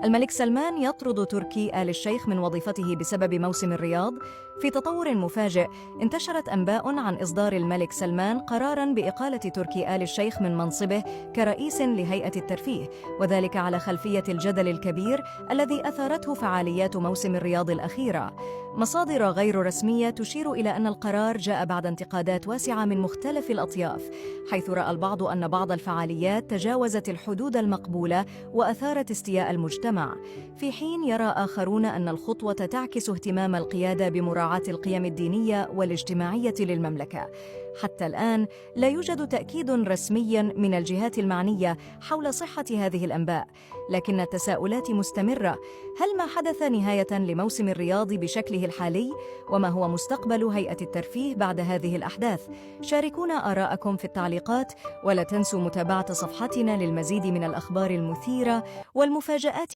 الملك سلمان يطرد تركي آل الشيخ من وظيفته بسبب موسم الرياض. في تطور مفاجئ، انتشرت أنباء عن إصدار الملك سلمان قراراً بإقالة تركي آل الشيخ من منصبه كرئيس لهيئة الترفيه، وذلك على خلفية الجدل الكبير الذي أثارته فعاليات موسم الرياض الأخيرة. مصادر غير رسمية تشير إلى أن القرار جاء بعد انتقادات واسعة من مختلف الأطياف، حيث رأى البعض أن بعض الفعاليات تجاوزت الحدود المقبولة وأثارت استياء المجتمع، في حين يرى آخرون أن الخطوة تعكس اهتمام القيادة بمراعاة القيم الدينية والاجتماعية للمملكة. حتى الآن لا يوجد تأكيد رسمي من الجهات المعنية حول صحة هذه الأنباء، لكن التساؤلات مستمرة. هل ما حدث نهاية لموسم الرياض بشكله الحالي؟ وما هو مستقبل هيئة الترفيه بعد هذه الأحداث؟ شاركونا آراءكم في التعليقات، ولا تنسوا متابعة صفحتنا للمزيد من الأخبار المثيرة والمفاجآت